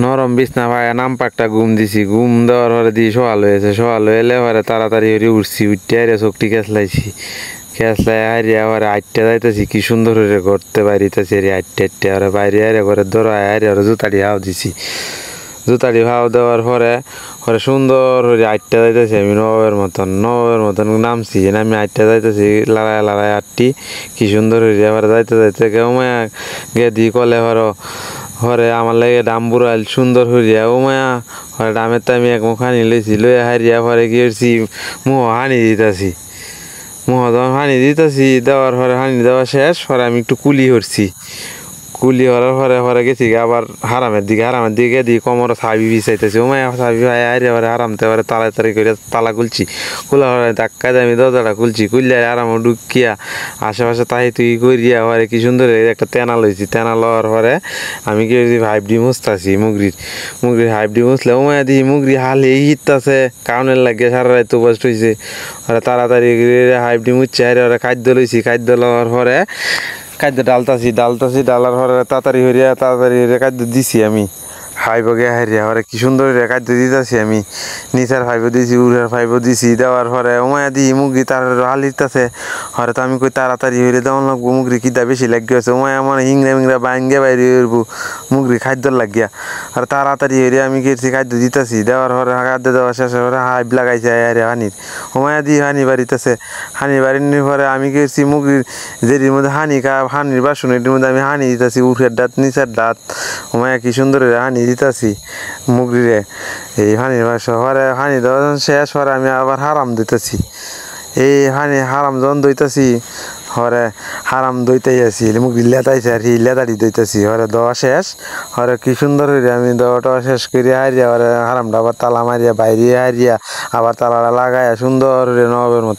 নরম বিছনা ভাইয়া নাম পাকটা ঘুম দিছি, ঘুম দেওয়ার পরে দিয়ে সকাল হয়েছে, সকাল এলে পরে তাড়াতাড়ি করে উঠছি, উঠতে হারিয়া চোখটি খেসলাইছি, খেসলাই হারিয়া পরে আটটা যাইতেছি, কি সুন্দর করে করতে বাইরিতেছি রে আটটা আটটা ওরে বাইরে হারিয়া করে ধরো হারিয়া ওরে জুতাটি হাও দিছি, জুতাটি হাও দেওয়ার পরে পরে সুন্দর করে আটটা যাইতেছি, আমি নবের মতন নামছি, নামি আটটা যাইতেছি লড়াই লড়াই আটটি, কি সুন্দর হয়ে এবার যাইতে যাইতে কেউ মায়া গে দি কলে হরে আমার লাগে ডাম বুড়াইল সুন্দর হরিয়া ও মায়া হরে ডামের তো আমি এক মুখ হানি লইছি, লইয়া হারিয়া পরে গিয়েছি মুহ হানি দিতেছি, মুহ যখন হানি দিতেছি দেওয়ার পরে হানি দেওয়া শেষ পরে আমি একটু কুলি হরছি, কুলি হওয়ার পরে পরে গেছি আবার হারামের দিকে দিয়ে কোমর ছাবি বিছাইতেছি, ও মায়া ছাবি ভাই হারিয়া পরে হারামতে পারে তাড়াতাড়ি করে তালা খুলছি, খোলা হরে ধাক্কা দিয়ে আমি দরজাটা খুলছি, খুললে আরামে ঢুকিয়া আশেপাশে তাই তুই করিয়া পরে কি সুন্দর একটা তেনা লইছি, তেনা লওয়ার পরে আমি কি হাইব্রি মুছতাছি মুগরির হাইব্রি মুছলে ও মায়া দিই মুগরি হাল এই হিটতাছে কাউনের লাগিয়ে সারা রাত বসে হয়েছে, ওরা তাড়াতাড়ি হাইব্রি মুছছে হারে ওরা খাদ্য লইছি, খাদ্য লওয়ার পরে খাদ্য ডালার পরে তাড়াতাড়ি খাদ্য দিছি আমি ফাইবকে হারিয়া হরে কি সুন্দর খাদ্য দিতেছি আমি, নিচার ফাইব দিছি উড়ার ফাইব দিছি, দেওয়ার পরে ওমায়া দিই মুগরি তার হাল দিতেছে, হরে তো আমি কই তাড়াতাড়ি হইলে দেওয়ান লাগবো, মুগরি কিতা বেশি লাগিয়েছে ওমায়া মানে হিংরা বাইঙ্গে বাইরে হইবো মুগরি খাদ্য লাগিয়া, আর তাড়াতাড়ি হইলে আমি গেছি খাদ্য দিতেছি, দেওয়ার পরে খাদ্য দেওয়া শেষ হরে হাইব লাগাইছে হারে হানির, ওমায়া দিই হানি বাড়িতেছে, হানি বাড়ির পরে আমি গেছি মুগরির যেটির মধ্যে হানির বাসন এটির মধ্যে আমি হানি দিতেছি, উঠের দাঁত নিচার দাঁত ওমায়া কি সুন্দর হানি দিতেছি মুগরিরে, এই হানির বাসন হরে হানি দেওয়া শেষ হরে আমি আবার হারাম দিতেছি, এই হারাম যখন দইতেছি হরে হারাম দইতেই আছি মুগরি লেতাইছে আর লেতাড়ি দইতেছি, হরে দেওয়া শেষ হরে কি সুন্দর হইরে আমি দেওয়াটা শেষ করিয়া হারিয়া হরে হারামটা আবার তালা মারিয়া বাইরে হারিয়া আবার তালাটা লাগাইয়া সুন্দর নবের মতো